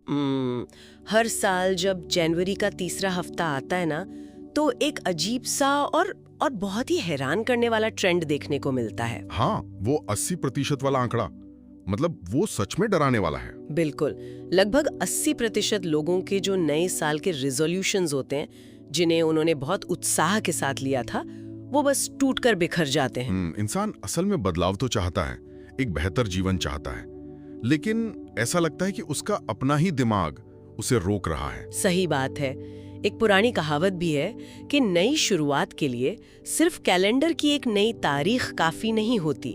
हर साल जब जनवरी का तीसरा हफ्ता आता है ना, तो एक अजीब सा और बहुत ही हैरान करने वाला ट्रेंड देखने को मिलता है। हाँ, वो 80% वाला आंकड़ा, मतलब वो सच में डराने वाला है। बिल्कुल, लगभग 80% लोगों के जो नए साल के रिजोल्यूशंस होते हैं, जिन्हें उन्होंने बहुत उत्साह के साथ लिया था, वो बस टूटकर बिखर जाते हैं। इंसान असल में बदलाव तो चाहता है, एक बेहतर जीवन चाहता है, लेकिन ऐसा लगता है कि उसका अपना ही दिमाग उसे रोक रहा है। सही बात है। एक पुरानी कहावत भी है कि नई शुरुआत के लिए सिर्फ कैलेंडर की एक नई तारीख काफी नहीं होती,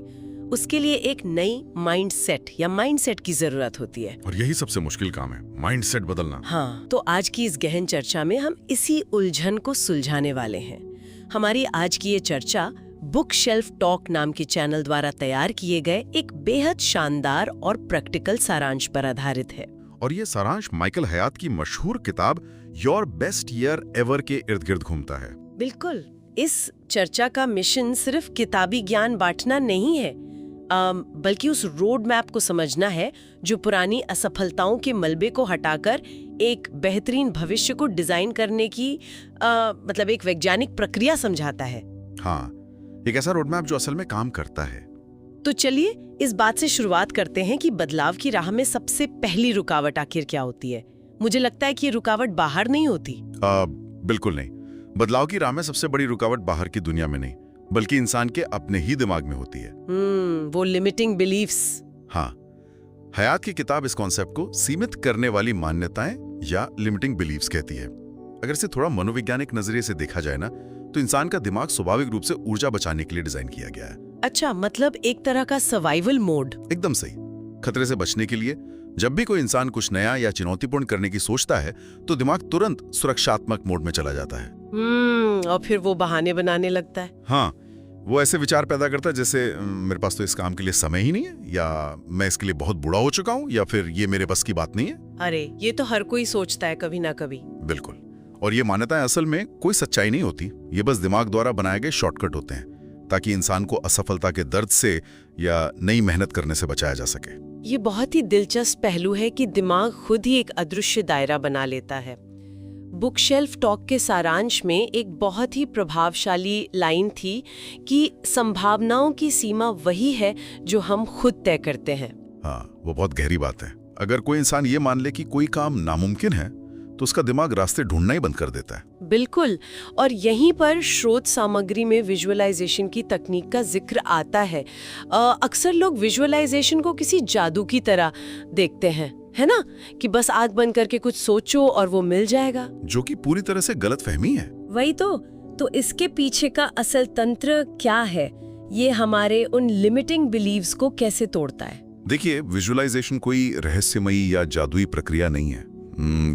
उसके लिए एक नई माइंडसेट की जरूरत होती है। और यही सबसे मुश्किल काम है, माइंडसेट बदलना। हाँ, तो आज की इस गहन चर्चा में हम इसी उलझन को सुलझाने वाले हैं। हमारी आज की ये चर्चा बुक शेल्फ टॉक नाम के चैनल द्वारा तैयार किए गए एक बेहद शानदार और प्रैक्टिकल सारांश पर आधारित है। और ये सारांश माइकल हयात की मशहूर किताब योर बेस्ट ईयर एवर के इर्द गिर्द घूमता है। बिल्कुल, इस चर्चा का मिशन सिर्फ किताबी ज्ञान बांटना नहीं है, बल्कि उस रोड मैप को समझना है जो पुरानी असफलताओं के मलबे को हटाकर एक बेहतरीन भविष्य को डिजाइन करने की मतलब एक वैज्ञानिक प्रक्रिया समझाता है। हाँ, एक ऐसा रोड मैप जो असल में काम करता है। तो चलिए इस बात से शुरुआत करते हैं कि बदलाव की राह में सबसे पहली रुकावट आखिर क्या होती है। मुझे लगता है कि ये रुकावट बाहर नहीं होती। बिल्कुल नहीं। बदलाव की राह में सबसे बड़ी रुकावट बाहर की दुनिया में नहीं, बल्कि इंसान के अपने ही दिमाग में होती है। वो लिमिटिंग बिलीफ्स। हाँ, हयात की किताब इस कॉन्सेप्ट को सीमित करने वाली मान्यताएं या लिमिटिंग बिलीफ्स कहती है। अगर इसे थोड़ा मनोवैज्ञानिक नजरिए से देखा जाए ना, तो इंसान का दिमाग स्वाभाविक रूप से ऊर्जा बचाने के लिए डिजाइन किया गया है। अच्छा, मतलब एक तरह का सर्वाइवल मोड। एकदम सही। खतरे से बचने के लिए जब भी कोई इंसान कुछ नया या चुनौतीपूर्ण करने की सोचता है, तो दिमाग तुरंत सुरक्षात्मक मोड में चला जाता है। और फिर वो बहाने बनाने लगता है। हाँ, वो ऐसे विचार पैदा करता है जैसे मेरे पास तो इस काम के लिए समय ही नहीं है, या मैं इसके लिए बहुत बूढ़ा हो चुका हूँ, या फिर ये मेरे बस की बात नहीं है। अरे, ये तो हर कोई सोचता है कभी ना कभी। बिल्कुल। और ये मान्यताएं असल में कोई सच्चाई नहीं होती, ये बस दिमाग द्वारा बनाए गए शॉर्टकट होते हैं, ताकि इंसान को असफलता के दर्द से या नई मेहनत करने से बचाया जा सके। ये बहुत ही दिलचस्प पहलू है कि दिमाग खुद ही एक अदृश्य दायरा बना लेता है। बुक शेल्फ टॉक के सारांश में एक बहुत ही प्रभावशाली लाइन थी कि संभावनाओं की सीमा वही है जो हम खुद तय करते हैं। हाँ, वो बहुत गहरी बात है। अगर कोई इंसान ये मान ले कि कोई काम नामुमकिन है, तो उसका दिमाग रास्ते ढूंढना ही बंद कर देता है। बिल्कुल, और यहीं पर स्रोत सामग्री में विजुअलाइजेशन की तकनीक का जिक्र आता है। अक्सर लोग विजुअलाइजेशन को किसी जादू की तरह देखते हैं, है ना, कि बस आंख बंद करके कुछ सोचो और वो मिल जाएगा, जो कि पूरी तरह से गलतफहमी है। वही तो इसके पीछे का असल तंत्र क्या है? ये हमारे उन लिमिटिंग बिलीव्स को कैसे तोड़ता है? देखिए, विजुअलाइजेशन कोई रहस्यमयी या जादुई प्रक्रिया नहीं है।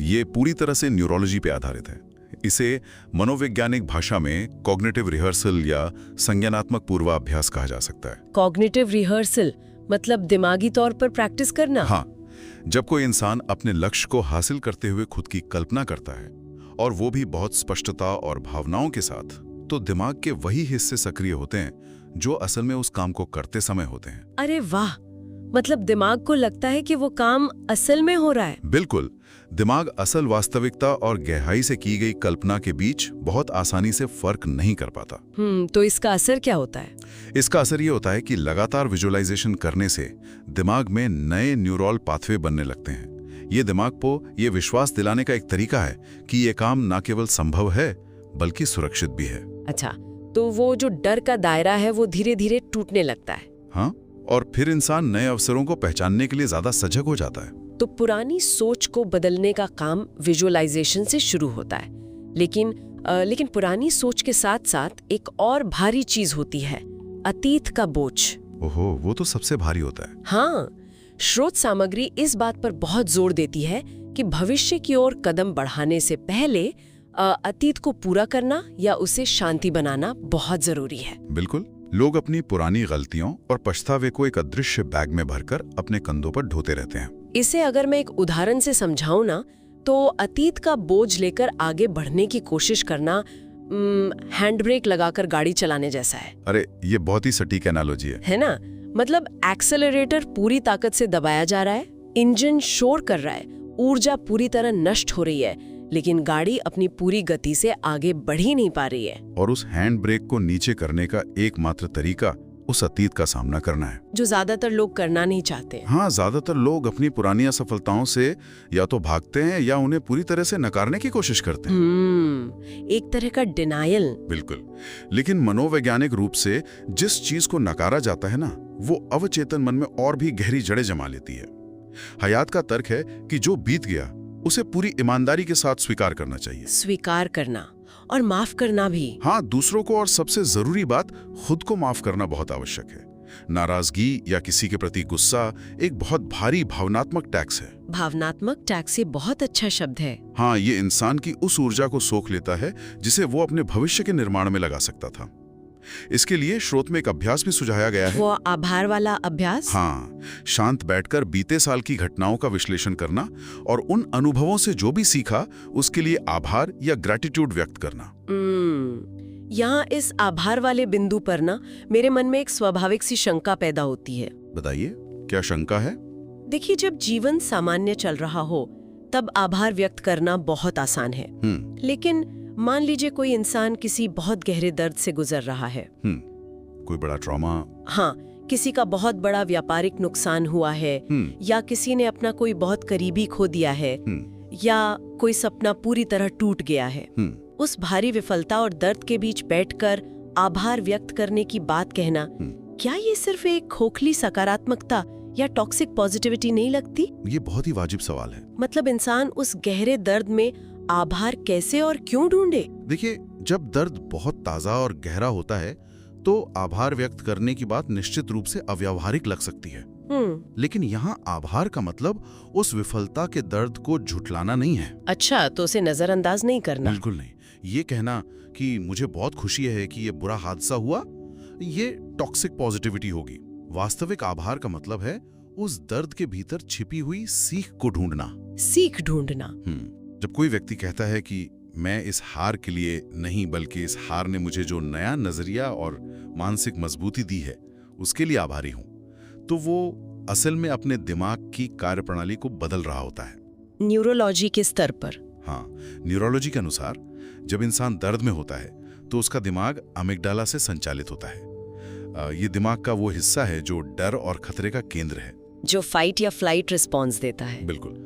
ये पूरी तरह से न्यूरोलॉजी पे आधारित है। इसे मनोवैज्ञानिक भाषा में कॉग्निटिव रिहर्सल या संज्ञानात्मक पूर्वाभ्यास कहा जा सकता है। कॉग्निटिव रिहर्सल मतलब दिमागी तौर पर प्रैक्टिस करना? हाँ, जब कोई इंसान अपने लक्ष्य को हासिल करते हुए खुद की कल्पना करता है, और वो भी बहुत स्पष्टता और भावनाओं के साथ, तो दिमाग के वही हिस्से सक्रिय होते हैं जो असल में उस काम को करते समय होते हैं। अरे वाह, मतलब दिमाग को लगता है कि वो काम असल में हो रहा है। बिल्कुल, दिमाग असल वास्तविकता और गहराई से की गई कल्पना के बीच बहुत आसानी से फर्क नहीं कर पाता। तो इसका असर क्या होता है? इसका असर ये होता है कि लगातार विजुअलाइजेशन करने से दिमाग में नए न्यूरल पाथवे बनने लगते हैं। ये दिमाग को ये विश्वास दिलाने का एक तरीका है कि ये काम न केवल संभव है, बल्कि सुरक्षित भी है। अच्छा, तो वो जो डर का दायरा है वो धीरे धीरे टूटने लगता है। हाँ, और फिर इंसान नए अवसरों को पहचानने के लिए ज्यादा सजग हो जाता है। तो पुरानी सोच को बदलने का काम विजुअलाइजेशन से शुरू होता है, लेकिन पुरानी सोच के साथ साथ एक और भारी चीज होती है, अतीत का बोझ। ओहो, वो तो सबसे भारी होता है। हाँ, स्रोत सामग्री इस बात पर बहुत जोर देती है कि भविष्य की ओर कदम बढ़ाने से पहले अतीत को पूरा करना या उसे शांति बनाना बहुत जरूरी है। बिल्कुल, लोग अपनी पुरानी गलतियों और पछतावे को एक अदृश्य बैग में भरकर अपने कंधों पर ढोते रहते हैं। इसे अगर मैं एक उदाहरण से समझाऊं ना, तो अतीत का बोझ लेकर आगे बढ़ने की कोशिश करना हैंड ब्रेक लगाकर गाड़ी चलाने जैसा है। अरे, ये बहुत ही सटीक एनालॉजी है ना? मतलब एक्सेलरेटर पूरी ताकत से दबाया जा रहा है, इंजन शोर कर रहा है ऊर्जा पूरी तरह नष्ट हो रही है, लेकिन गाड़ी अपनी पूरी गति से आगे बढ़ ही नहीं पा रही है। और उस हैंड ब्रेक को नीचे करने का एकमात्र तरीका उस अतीत का सामना करना है, जो ज्यादातर लोग करना नहीं चाहते। हाँ, ज्यादातर लोग अपनी पुरानी असफलताओं से या तो भागते हैं या उन्हें पूरी तरह से नकारने की कोशिश करते हैं। एक तरह का डिनायल। बिल्कुल। लेकिन मनोवैज्ञानिक रूप से जिस चीज को नकारा जाता है ना, वो अवचेतन मन में और भी गहरी जड़ें जमा लेती है। हयात का तर्क है कि जो बीत गया उसे पूरी ईमानदारी के साथ स्वीकार करना चाहिए। स्वीकार करना और माफ करना भी। हाँ, दूसरों को, और सबसे जरूरी बात, खुद को माफ करना बहुत आवश्यक है। नाराजगी या किसी के प्रति गुस्सा एक बहुत भारी भावनात्मक टैक्स है। भावनात्मक टैक्स ये बहुत अच्छा शब्द है। हाँ, ये इंसान की उस ऊर्जा को सोख लेता है जिसे वो अपने भविष्य के निर्माण में लगा सकता था। इसके लिए स्रोत में एक अभ्यास भी सुझाया गया है। वो आभार वाला अभ्यास? हाँ, शांत बैठकर बीते साल की घटनाओं का विश्लेषण करना और उन अनुभवों से जो भी सीखा उसके लिए आभार या ग्रैटिट्यूड व्यक्त करना। यहाँ इस आभार वाले बिंदु पर ना मेरे मन में एक स्वाभाविक सी शंका पैदा होती है। बताइए, क्या शंका है? देखिए, जब जीवन सामान्य चल रहा हो तब आभार व्यक्त करना बहुत आसान है। लेकिन मान लीजिए कोई इंसान किसी बहुत गहरे दर्द से गुजर रहा है। कोई बड़ा ट्रॉमा। हाँ, किसी का बहुत बड़ा व्यापारिक नुकसान हुआ है, या किसी ने अपना कोई बहुत करीबी खो दिया है, या कोई सपना पूरी तरह टूट गया है। उस भारी विफलता और दर्द के बीच बैठकर आभार व्यक्त करने की बात कहना, क्या ये सिर्फ एक खोखली सकारात्मकता या टॉक्सिक पॉजिटिविटी नहीं लगती? ये बहुत ही वाजिब सवाल है। मतलब इंसान उस गहरे दर्द में आभार कैसे और क्यों ढूंढे? देखिए, जब दर्द बहुत ताजा और गहरा होता है तो आभार व्यक्त करने की बात निश्चित रूप से अव्यावहारिक लग सकती है। लेकिन यहाँ आभार का मतलब उस विफलता के दर्द को झुठलाना नहीं है। अच्छा, तो उसे नजरअंदाज नहीं करना? बिल्कुल नहीं। ये कहना कि मुझे बहुत खुशी है कि ये बुरा हादसा हुआ, ये टॉक्सिक पॉजिटिविटी होगी। वास्तविक आभार का मतलब है उस दर्द के भीतर छिपी हुई सीख को ढूंढना। सीख ढूंढना। जब कोई व्यक्ति कहता है कि मैं इस हार के लिए नहीं, बल्कि इस हार ने मुझे जो नया नजरिया और मानसिक मजबूती दी है उसके लिए आभारी हूं, तो वो असल में अपने दिमाग की कार्यप्रणाली को बदल रहा होता है। न्यूरोलॉजी के स्तर पर? हाँ, न्यूरोलॉजी के अनुसार जब इंसान दर्द में होता है तो उसका दिमाग अमिगडाला से संचालित होता है। ये दिमाग का वो हिस्सा है जो डर और खतरे का केंद्र है, जो फाइट या फ्लाइट रिस्पॉन्स देता है। बिल्कुल।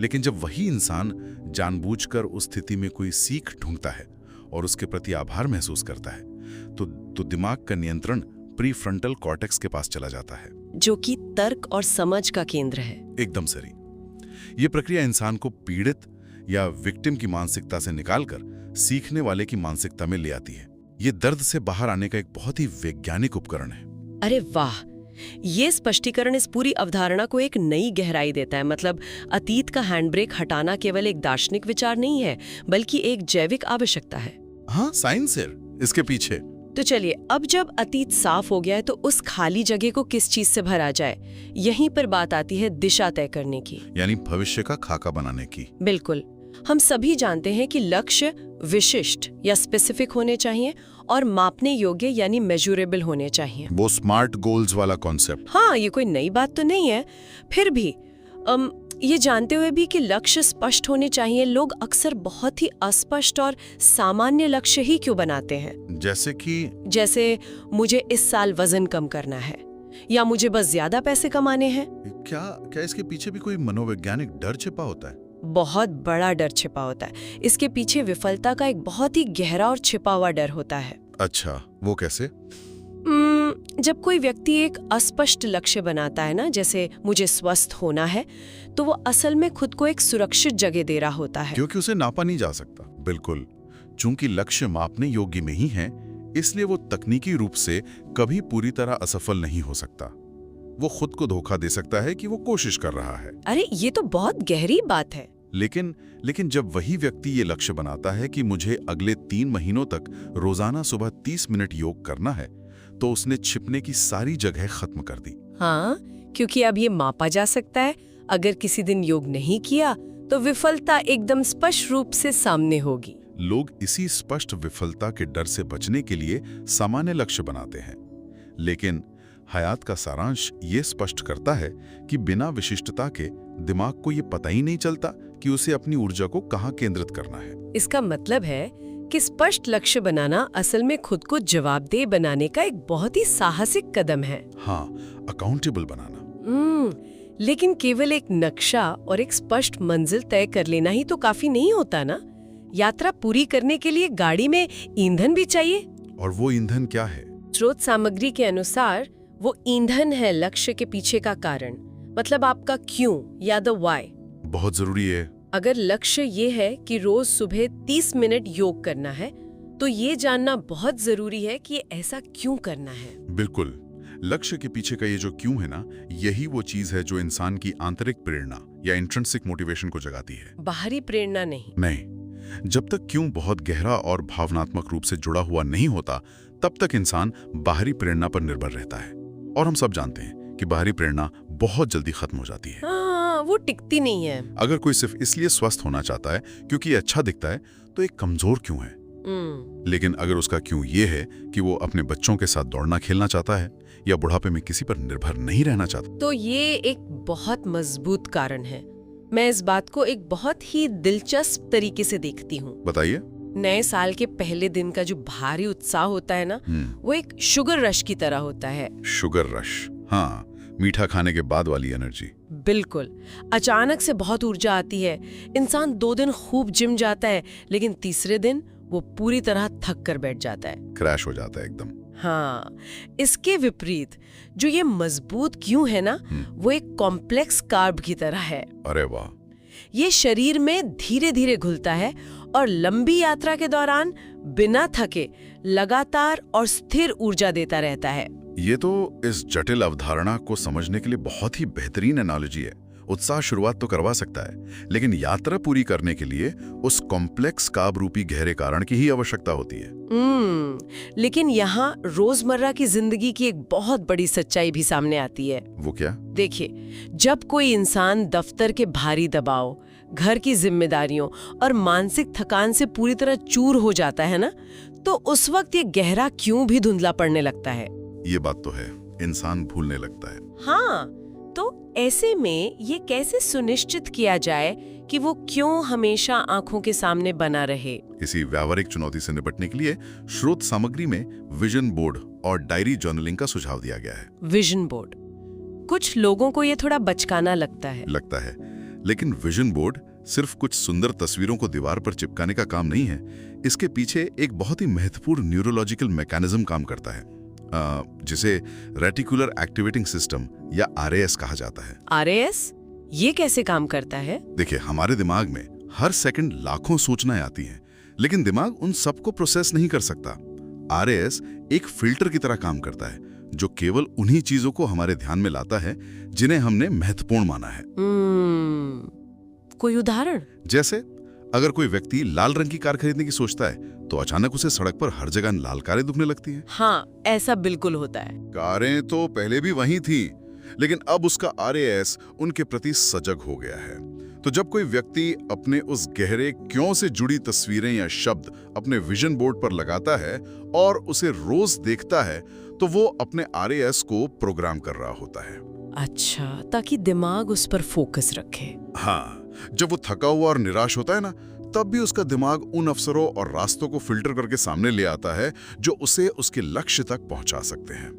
लेकिन जब वही इंसान जानबूझकर उस स्थिति में कोई सीख ढूंढता है और उसके प्रति आभार महसूस करता है तो दिमाग का नियंत्रण प्रीफ्रंटल कॉर्टेक्स के पास चला जाता है, जो कि तर्क और समझ का केंद्र है। एकदम सही। ये प्रक्रिया इंसान को पीड़ित या विक्टिम की मानसिकता से निकालकर सीखने वाले की मानसिकता में ले आती है। ये दर्द से बाहर आने का एक बहुत ही वैज्ञानिक उपकरण है। अरे वाह, ये स्पष्टीकरण इस पूरी अवधारणा को एक नई गहराई देता है। मतलब अतीत का हैंडब्रेक हटाना केवल एक दार्शनिक विचार नहीं है, बल्कि एक जैविक आवश्यकता है। हाँ, साइंस है इसके पीछे। तो चलिए, अब जब अतीत साफ हो गया है तो उस खाली जगह को किस चीज से भरा जाए, यहीं पर बात आती है दिशा तय करने की, यानी भविष्य का खाका बनाने की। बिल्कुल। हम सभी जानते हैं कि लक्ष्य विशिष्ट या स्पेसिफिक होने चाहिए और मापने योग्य यानी मेजरेबल होने चाहिए। वो स्मार्ट गोल्स वाला कॉन्सेप्ट। हाँ, ये कोई नई बात तो नहीं है। फिर भी ये जानते हुए भी कि लक्ष्य स्पष्ट होने चाहिए, लोग अक्सर बहुत ही अस्पष्ट और सामान्य लक्ष्य ही क्यों बनाते हैं? जैसे मुझे इस साल वजन कम करना है, या मुझे बस ज्यादा पैसे कमाने हैं। क्या इसके पीछे भी कोई मनोवैज्ञानिक डर छिपा होता है? बहुत बड़ा डर छिपा होता है। इसके पीछे विफलता का एक बहुत ही गहरा और छिपा हुआ डर होता है। अच्छा, वो कैसे? जब कोई व्यक्ति एक अस्पष्ट लक्ष्य बनाता है ना, जैसे मुझे स्वस्थ होना है, तो वो असल में खुद को एक सुरक्षित जगह दे रहा होता है, क्योंकि उसे नापा नहीं जा सकता। बिल्कुल। चूंकि लक्ष्य मापने योग्य में ही है, इसलिए वो तकनीकी रूप से कभी पूरी तरह असफल नहीं हो सकता। वो खुद को धोखा दे सकता है कि वो कोशिश कर रहा है। अरे, ये तो बहुत गहरी बात है। लेकिन जब वही व्यक्ति ये लक्ष्य बनाता है कि मुझे अगले 3 महीनों तक रोजाना सुबह 30 मिनट योग करना है, तो उसने छिपने की सारी जगह खत्म कर दी। हाँ, क्योंकि अब ये मापा जा सकता है। अगर किसी दिन योग नहीं किया तो विफलता एकदम स्पष्ट रूप से सामने होगी। लोग इसी स्पष्ट विफलता के डर से बचने के लिए सामान्य लक्ष्य बनाते हैं, लेकिन हयात का सारांश ये स्पष्ट करता है कि बिना विशिष्टता के दिमाग को ये पता ही नहीं चलता कि उसे अपनी ऊर्जा को कहाँ केंद्रित करना है। इसका मतलब है कि स्पष्ट लक्ष्य बनाना असल में खुद को जवाबदेह बनाने का एक बहुत ही साहसिक कदम है। हाँ, अकाउंटेबल बनाना। लेकिन केवल एक नक्शा और एक स्पष्ट मंजिल तय कर लेना ही तो काफी नहीं होता ना। यात्रा पूरी करने के लिए गाड़ी में ईंधन भी चाहिए। और वो ईंधन क्या है? स्रोत सामग्री के अनुसार वो ईंधन है लक्ष्य के पीछे का कारण, मतलब आपका क्यों या द व्हाई। बहुत जरूरी है। अगर लक्ष्य ये है कि रोज सुबह 30 मिनट योग करना है, तो ये जानना बहुत जरूरी है कि ऐसा क्यों करना है। बिल्कुल, लक्ष्य के पीछे का ये जो क्यों है ना, यही वो चीज है जो इंसान की आंतरिक प्रेरणा या इंट्रिंसिक मोटिवेशन को जगाती है। बाहरी प्रेरणा नहीं। नहीं, जब तक क्यों बहुत गहरा और भावनात्मक रूप से जुड़ा हुआ नहीं होता, तब तक इंसान बाहरी प्रेरणा पर निर्भर रहता है। और हम सब जानते हैं कि बाहरी प्रेरणा बहुत जल्दी खत्म हो जाती है। हाँ, वो टिकती नहीं है। अगर कोई सिर्फ इसलिए स्वस्थ होना चाहता है क्योंकि ये अच्छा दिखता है, तो एक कमजोर क्यों है। लेकिन अगर उसका क्यों ये है कि वो अपने बच्चों के साथ दौड़ना खेलना चाहता है या बुढ़ापे में किसी पर निर्भर नहीं रहना चाहता, तो ये एक बहुत मजबूत कारण है। मैं इस बात को एक बहुत ही दिलचस्प तरीके से देखती हूँ। बताइए। नए साल के पहले दिन का जो भारी उत्साह होता है ना, वो एक शुगर रश की तरह होता है। शुगर रश, हाँ, मीठा खाने के बाद वाली एनर्जी। बिल्कुल, अचानक से बहुत ऊर्जा आती है। इंसान 2 दिन खूब जिम जाता है, लेकिन तीसरे दिन वो पूरी तरह थक कर बैठ जाता है, क्रैश हो जाता है एकदम। हाँ, इसके विपरीत जो ये मजबूत क्यों है ना, वो एक कॉम्प्लेक्स कार्ब की तरह है। अरे वाह। ये शरीर में धीरे धीरे घुलता है और लंबी यात्रा के दौरान बिना थके लगातार और स्थिर ऊर्जा देता रहता है। ये तो इस जटिल अवधारणा को समझने के लिए बहुत ही बेहतरीन एनालॉजी है। उत्साह शुरुआत तो करवा सकता है, लेकिन यात्रा पूरी करने के लिए उस कॉम्प्लेक्स कार्ब रूपी गहरे कारण की ही आवश्यकता होती है। लेकिन यहाँ रोजमर्रा की जिंदगी की एक बहुत बड़ी सच्चाई भी सामने आती है। वो क्या? देखिए, जब कोई इंसान दफ्तर के भारी दबाव, घर की जिम्मेदारियों और मानसिक थकान से पूरी तरह चूर हो जाता है ना, तो उस वक्त ये गहरा क्यों भी धुंधला पड़ने लगता है। ये बात तो है, इंसान भूलने लगता है। हाँ, तो ऐसे में ये कैसे सुनिश्चित किया जाए कि वो क्यों हमेशा आंखों के सामने बना रहे। इसी व्यावहारिक चुनौती से निपटने के लिए स्रोत सामग्री में विजन बोर्ड और डायरी जर्नलिंग का सुझाव दिया गया है। विजन बोर्ड, कुछ लोगों को ये थोड़ा बचकाना लगता है। लेकिन विजन बोर्ड सिर्फ कुछ सुंदर तस्वीरों को दीवार पर चिपकाने का काम नहीं है। इसके पीछे एक बहुत ही महत्वपूर्ण न्यूरोलॉजिकल मैकेनिज्म काम करता है, जिसे रेटिकुलर एक्टिवेटिंग सिस्टम या RAS कहा जाता है। RAS? ये कैसे काम करता है? देखिए, हमारे दिमाग में हर सेकंड लाखों सूचनाएं आती हैं, लेकिन दिमाग उन सबको प्रोसेस नहीं कर सकता। RAS एक फिल्टर की तरह काम करता है, जो केवल उन्हीं चीजों को हमारे ध्यान में लाता है जिन्हें हमने महत्वपूर्ण माना है। कोई उदाहरण? जैसे अगर कोई व्यक्ति लाल रंग की कार खरीदने की सोचता है, तो अचानक उसे सड़क पर हर जगह लाल कारें दिखने लगती हैं। हाँ, ऐसा बिल्कुल होता है। कारें तो पहले भी वहीं थी, लेकिन अब उसका RAS उनके प्रति सजग हो गया है। तो जब कोई व्यक्ति अपने उस गहरे क्यों से जुड़ी तस्वीरें या शब्द अपने विजन बोर्ड पर लगाता है और उसे रोज देखता है, तो वो अपने RAS को प्रोग्राम कर रहा होता है। अच्छा, ताकि दिमाग उस पर फोकस रखे। हाँ, जब वो थका हुआ और निराश होता है ना, तब भी उसका दिमाग उन अवसरों और रास्तों को फिल्टर करके सामने ले आता है जो उसे उसके लक्ष्य तक पहुंचा सकते हैं।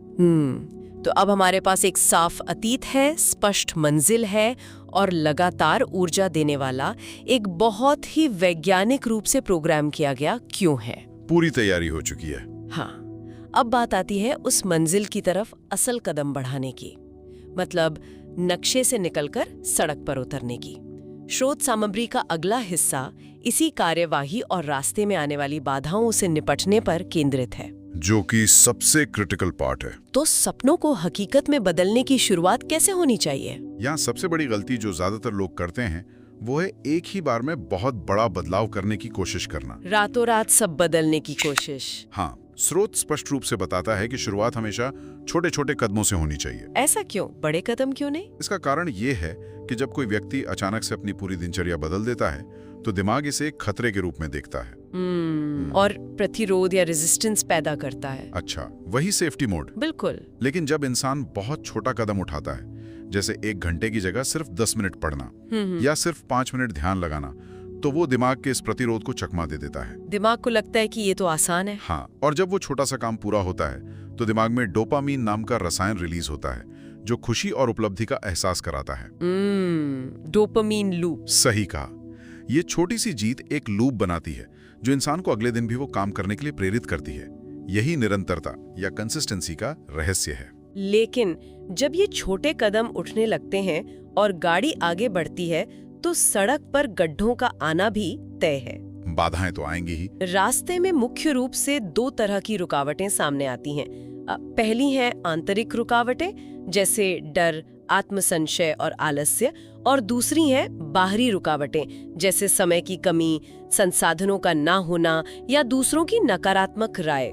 तो अब हमारे पास एक साफ अतीत है, स्पष्ट मंजिल है और लगातार ऊर्जा देने वाला एक बहुत ही वैज्ञानिक रूप से प्रोग्राम किया गया क्यों है। पूरी तैयारी हो चुकी है। हाँ, अब बात आती है उस मंजिल की तरफ असल कदम बढ़ाने की, मतलब नक्शे से निकलकर सड़क पर उतरने की। स्रोत सामग्री का अगला हिस्सा इसी कार्यवाही और रास्ते में आने वाली बाधाओं से निपटने पर केंद्रित है, जो कि सबसे क्रिटिकल पार्ट है। तो सपनों को हकीकत में बदलने की शुरुआत कैसे होनी चाहिए? यहाँ सबसे बड़ी गलती जो ज्यादातर लोग करते हैं, वो है एक ही बार में बहुत बड़ा बदलाव करने की कोशिश करना। रातों रात सब बदलने की कोशिश। हाँ, स्रोत स्पष्ट रूप से बताता है कि शुरुआत हमेशा छोटे छोटे कदमों से होनी चाहिए। ऐसा क्यों? बड़े कदम क्यों नहीं? इसका कारण ये है कि जब कोई व्यक्ति अचानक से अपनी पूरी दिनचर्या बदल देता है, तो दिमाग इसे एक खतरे के रूप में देखता है। और प्रतिरोध या रेजिस्टेंस पैदा करता है। अच्छा, वही सेफ्टी मोड। बिल्कुल। लेकिन जब इंसान बहुत छोटा कदम उठाता है, जैसे 1 घंटे की जगह सिर्फ 10 मिनट पढ़ना या सिर्फ 5 मिनट ध्यान लगाना, तो वो दिमाग के इस प्रतिरोध को चकमा दे देता है। दिमाग को लगता है कि ये तो आसान है। हाँ, और जब वो छोटा सा काम पूरा होता है तो दिमाग में डोपामीन नाम का रसायन रिलीज होता है जो खुशी और उपलब्धि का एहसास कराता है। Dopamine loop. सही कहा। ये छोटी सी जीत एक लूप बनाती है जो इंसान को अगले दिन भी वो काम करने के लिए प्रेरित करती है। यही निरंतरता या कंसिस्टेंसी का रहस्य है। लेकिन जब ये छोटे कदम उठने लगते हैं और गाड़ी आगे बढ़ती है तो सड़क पर गड्ढों का आना भी तय है। बाधाएं तो आएंगी ही। रास्ते में मुख्य रूप से 2 तरह की रुकावटें सामने आती हैं। पहली हैं आंतरिक रुकावटें, जैसे डर, आत्मसंशय और आलस्य, और दूसरी हैं बाहरी रुकावटें, जैसे समय की कमी, संसाधनों का ना होना या दूसरों की नकारात्मक राय।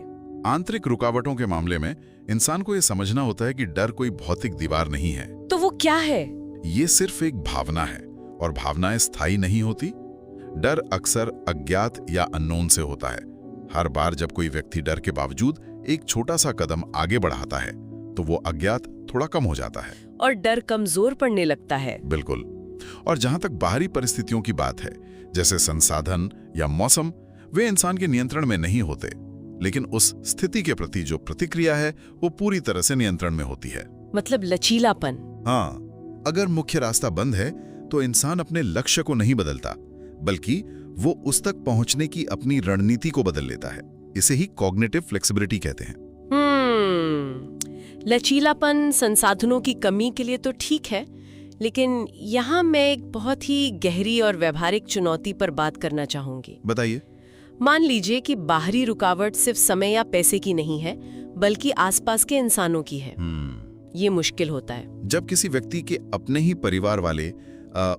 आंतरिक रुकावटों के मामले में इंसान को यह समझना होता है कि डर कोई भौतिक दीवार नहीं है। तो वो क्या है? ये सिर्फ एक भावना है, और भावनाएं स्थायी नहीं होती। डर अक्सर अज्ञात या अननोन से होता है। हर बार जब कोई व्यक्ति डर के बावजूद एक छोटा सा कदम आगे बढ़ाता है तो वो अज्ञात थोड़ा कम हो जाता है और डर कमजोर पड़ने लगता है। बिल्कुल। और जहां तक बाहरी परिस्थितियों की बात है, जैसे संसाधन या मौसम, वे इंसान के नियंत्रण में नहीं होते, लेकिन उस स्थिति के प्रति जो प्रतिक्रिया है वो पूरी तरह से नियंत्रण में होती है। मतलब लचीलापन। हाँ, अगर मुख्य रास्ता बंद है तो इंसान अपने लक्ष्य को नहीं बदलता, बल्कि वो उस तक पहुंचने की अपनी रणनीति को बदल लेता है। इसे ही कॉग्निटिव फ्लेक्सिबिलिटी कहते हैं। लचीलापन संसाधनों की कमी के लिए तो ठीक है, लेकिन यहाँ मैं एक बहुत ही गहरी और व्यवहारिक चुनौती पर बात करना चाहूंगी। बताइए। मान लीजिए कि बाहरी रुकावट सिर्फ समय या पैसे की नहीं है, बल्कि आसपास के इंसानों की है। ये मुश्किल होता है जब किसी व्यक्ति के अपने ही परिवार वाले,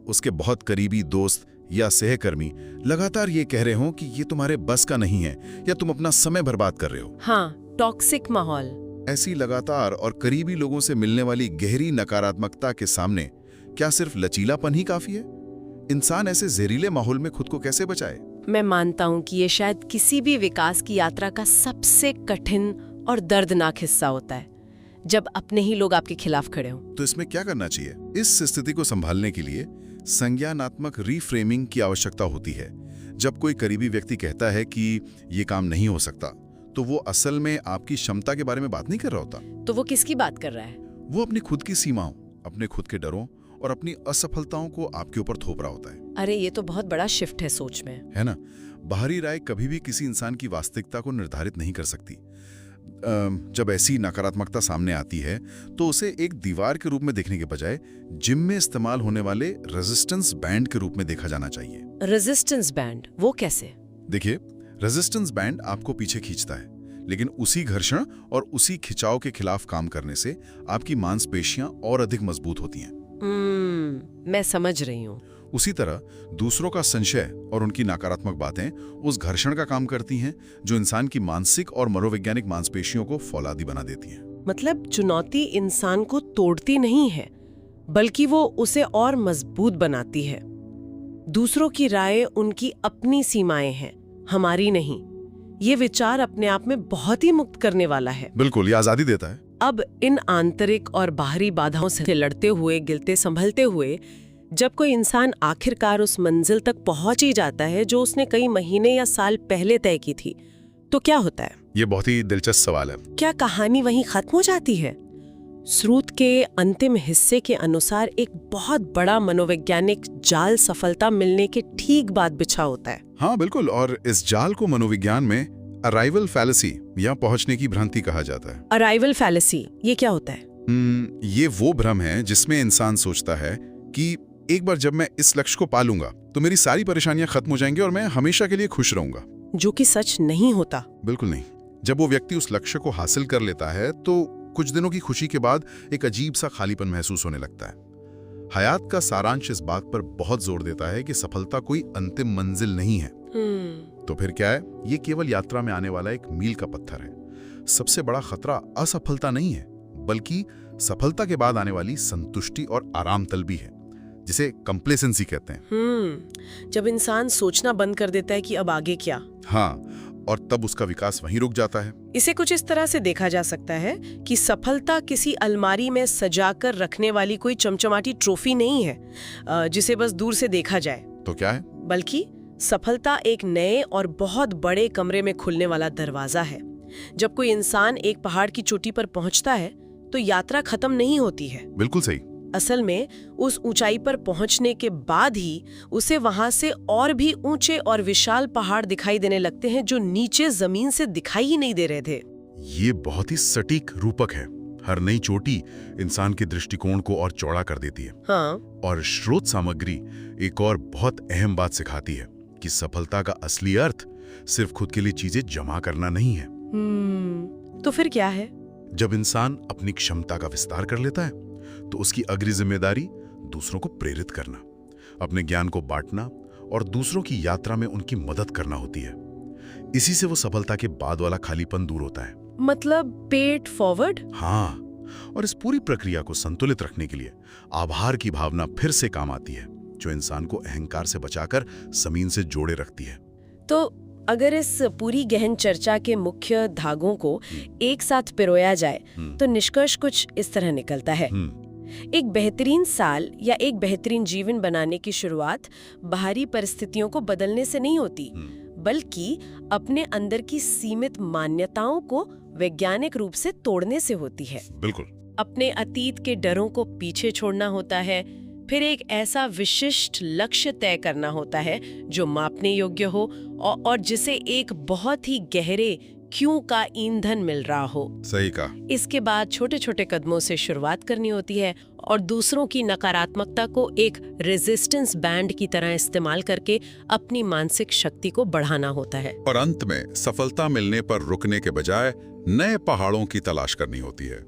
उसके बहुत करीबी दोस्त या सहकर्मी लगातार ये कह रहे हो कि ये तुम्हारे बस का नहीं है या तुम अपना समय बर्बाद कर रहे हो। हाँ, टॉक्सिक माहौल। ऐसी लगातार और करीबी लोगों से मिलने वाली गहरी नकारात्मकता के सामने क्या सिर्फ लचीलापन ही काफी है? इंसान ऐसे जहरीले माहौल में खुद को कैसे बचाए? मैं मानता हूँ कि ये शायद किसी भी विकास की यात्रा का सबसे कठिन और दर्दनाक हिस्सा होता है, जब अपने ही लोग आपके खिलाफ खड़े हों। तो इसमें क्या करना चाहिए? इस स्थिति को संभालने के लिए संज्ञानात्मक रीफ्रेमिंग की आवश्यकता होती है। जब कोई करीबी व्यक्ति कहता है कि ये काम नहीं हो सकता, तो वो असल में आपकी क्षमता के बारे में बात नहीं कर रहा होता। तो वो किसकी बात कर रहा है? वो अपनी खुद की सीमाओं, अपने खुद के डरों और अपनी असफलताओं को आपके ऊपर थोप रहा होता है। अरे ये तो बहुत बड़ा शिफ्ट है सोच में, है ना? बाहरी राय कभी भी किसी इंसान की वास्तविकता को निर्धारित नहीं कर सकती। जब ऐसी नकारात्मकता सामने आती है तो उसे एक दीवार के रूप में देखने के बजाय जिम में इस्तेमाल होने वाले रेजिस्टेंस बैंड के रूप में देखा जाना चाहिए। रेजिस्टेंस बैंड, वो कैसे? देखिए, रेजिस्टेंस बैंड आपको पीछे खींचता है, लेकिन उसी घर्षण और उसी खिंचाव के खिलाफ काम करने से आपकी मांसपेशियां और अधिक मजबूत होती हैं। मैं समझ रही हूँ। उसी तरह दूसरों का संशय और उनकी नकारात्मक बातें उस घर्षण का काम करती हैं जो इंसान की मानसिक और मनोवैज्ञानिक मांसपेशियों को फौलादी बना देती हैं। मतलब चुनौती इंसान को तोड़ती नहीं है, बल्कि वो उसे और मजबूत बनाती है। दूसरों की राय उनकी अपनी सीमाएं हैं, हमारी नहीं। ये विचार अपने आप में बहुत ही मुक्त करने वाला है। बिल्कुल, ये आजादी देता है। अब इन आंतरिक और बाहरी बाधाओं से लड़ते हुए, गिरते संभलते हुए जब कोई इंसान आखिरकार उस मंजिल तक पहुंच ही जाता है जो उसने कई महीने या साल पहले तय की थी, तो क्या होता है? ये बहुत ही दिलचस्प सवाल है। क्या कहानी वहीं खत्म हो जाती है? स्रोत के अंतिम हिस्से के अनुसार एक बहुत बड़ा मनोवैज्ञानिक जाल सफलता मिलने के ठीक बाद बिछा होता है। हाँ बिल्कुल, और इस जाल को मनोविज्ञान में अराइवल फैलेसी या पहुंचने की भ्रांति कहा जाता है। अराइवल फैलेसी, ये क्या होता है? ये वो भ्रम है जिसमें इंसान सोचता है कि एक बार जब मैं इस लक्ष्य को पा लूंगा तो मेरी सारी परेशानियां खत्म हो जाएंगी और मैं हमेशा के लिए खुश रहूंगा, जो कि सच नहीं होता। बिल्कुल नहीं। जब वो व्यक्ति उस लक्ष्य को हासिल कर लेता है तो कुछ दिनों की खुशी के बाद एक अजीब सा खालीपन महसूस होने लगता है। हयात का सारांश इस बात पर बहुत जोर देता है कि सफलता कोई अंतिम मंजिल नहीं है। तो फिर क्या है? ये केवल यात्रा में आने वाला एक मील का पत्थर है। सबसे बड़ा खतरा असफलता नहीं है, बल्कि सफलता के बाद आने वाली संतुष्टि और आराम तलबी है। जिसे कंप्लेसेंसी कहते हैं। जब इंसान सोचना बंद कर देता है कि अब आगे क्या। हाँ, और तब उसका विकास वहीं रुक जाता है। इसे कुछ इस तरह से देखा जा सकता है कि सफलता किसी अलमारी में सजाकर रखने वाली कोई चमचमाटी ट्रॉफी नहीं है जिसे बस दूर से देखा जाए। तो क्या है? बल्कि सफलता एक नए और बहुत बड़े कमरे में खुलने वाला दरवाजा है। जब कोई इंसान एक पहाड़ की चोटी पर पहुंचता है तो यात्रा खत्म नहीं होती है। बिल्कुल सही। असल में उस ऊंचाई पर पहुंचने के बाद ही उसे वहां से और भी ऊंचे और विशाल पहाड़ दिखाई देने लगते हैं जो नीचे जमीन से दिखाई ही नहीं दे रहे थे। ये बहुत ही सटीक रूपक है। हर नई चोटी इंसान के दृष्टिकोण को और चौड़ा कर देती है। हाँ। और स्रोत सामग्री एक और बहुत अहम बात सिखाती है कि सफलता का असली अर्थ सिर्फ खुद के लिए चीजें जमा करना नहीं है। तो फिर क्या है? जब इंसान अपनी क्षमता का विस्तार कर लेता है तो उसकी अग्रणी जिम्मेदारी दूसरों को प्रेरित करना, अपने ज्ञान को बांटना और दूसरों की यात्रा में उनकी मदद करना होती है। इसी से वो सफलता के बाद वाला खालीपन दूर होता है। मतलब पेट फॉरवर्ड। हाँ, और इस पूरी प्रक्रिया को संतुलित रखने के लिए आभार की भावना फिर से काम आती है, जो इंसान को अहंकार से बचाकर जमीन से जोड़े रखती है। तो अगर इस पूरी गहन चर्चा के मुख्य धागों को एक साथ पिरोया जाए तो निष्कर्ष कुछ इस तरह निकलता है। एक बेहतरीन साल या एक बेहतरीन जीवन बनाने की शुरुआत बाहरी परिस्थितियों को बदलने से नहीं होती, बल्कि अपने अंदर की सीमित मान्यताओं को वैज्ञानिक रूप से तोड़ने से होती है। बिल्कुल। अपने अतीत के डरों को पीछे छोड़ना होता है, फिर एक ऐसा विशिष्ट लक्ष्य तय करना होता है जो मापने योग्य हो और जिसे एक बहुत ही गहरे क्यों का ईंधन मिल रहा हो। सही कहा। इसके बाद छोटे छोटे कदमों से शुरुआत करनी होती है और दूसरों की नकारात्मकता को एक रेजिस्टेंस बैंड की तरह इस्तेमाल करके अपनी मानसिक शक्ति को बढ़ाना होता है। और अंत में सफलता मिलने पर रुकने के बजाय नए पहाड़ों की तलाश करनी होती है।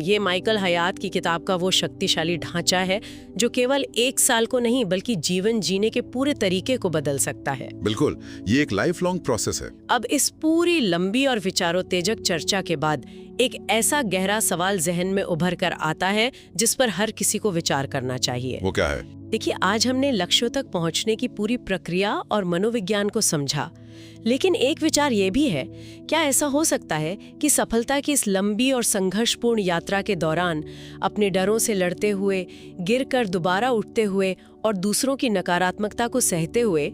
ये माइकल हयात की किताब का वो शक्तिशाली ढांचा है जो केवल एक साल को नहीं बल्कि जीवन जीने के पूरे तरीके को बदल सकता है। बिल्कुल, ये एक लाइफ लॉन्ग प्रोसेस है। अब इस पूरी लंबी और विचारोत्तेजक चर्चा के बाद एक ऐसा गहरा सवाल जहन में उभर कर आता है जिस पर हर किसी को विचार करना चाहिए। वो क्या है? देखिए, आज हमने लक्ष्यों तक पहुंचने की पूरी प्रक्रिया और मनोविज्ञान को समझा, लेकिन एक विचार ये भी है, क्या ऐसा हो सकता है कि सफलता की इस लंबी और संघर्षपूर्ण यात्रा के दौरान अपने डरों से लड़ते हुए, गिरकर दोबारा उठते हुए और दूसरों की नकारात्मकता को सहते हुए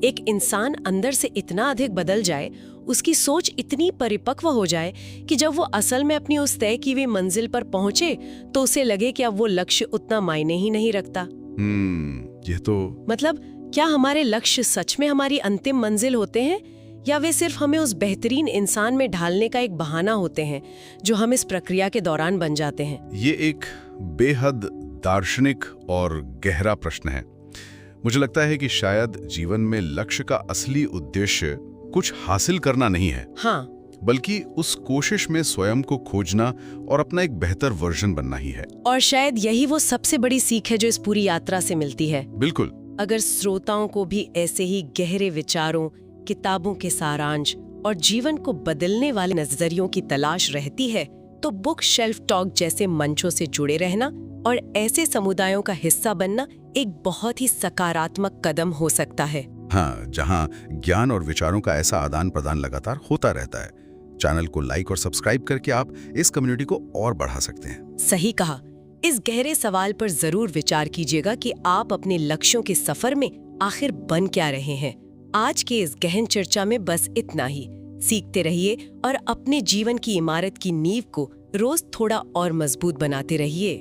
एक इंसान अंदर से इतना अधिक बदल जाए, उसकी सोच इतनी परिपक्व हो जाए कि जब वो असल में अपनी उस तय की हुई मंजिल पर पहुंचे तो उसे लगे कि अब वो लक्ष्य उतना मायने ही नहीं रखता। ये तो मतलब क्या हमारे लक्ष्य सच में हमारी अंतिम मंजिल होते हैं या वे सिर्फ हमें उस बेहतरीन इंसान में ढालने का एक बहाना होते हैं जो हम इस प्रक्रिया के दौरान बन जाते हैं? ये एक बेहद दार्शनिक और गहरा प्रश्न है। मुझे लगता है कि शायद जीवन में लक्ष्य का असली उद्देश्य कुछ हासिल करना नहीं है, हाँ, बल्कि उस कोशिश में स्वयं को खोजना और अपना एक बेहतर वर्जन बनना ही है। और शायद यही वो सबसे बड़ी सीख है जो इस पूरी यात्रा से मिलती है। बिल्कुल। अगर श्रोताओं को भी ऐसे ही गहरे विचारों, किताबों के सारांश और जीवन को बदलने वाले नजरियों की तलाश रहती है तो बुक शेल्फ टॉक जैसे मंचों से जुड़े रहना और ऐसे समुदायों का हिस्सा बनना एक बहुत ही सकारात्मक कदम हो सकता है। हाँ, जहाँ ज्ञान और विचारों का ऐसा आदान प्रदान लगातार होता रहता है। चैनल को लाइक और सब्सक्राइब करके आप इस कम्युनिटी को और बढ़ा सकते हैं। सही कहा। इस गहरे सवाल पर जरूर विचार कीजिएगा कि आप अपने लक्ष्यों के सफर में आखिर बन क्या रहे हैं। आज के इस गहन चर्चा में बस इतना ही। सीखते रहिए और अपने जीवन की इमारत की नींव को रोज थोड़ा और मजबूत बनाते रहिए।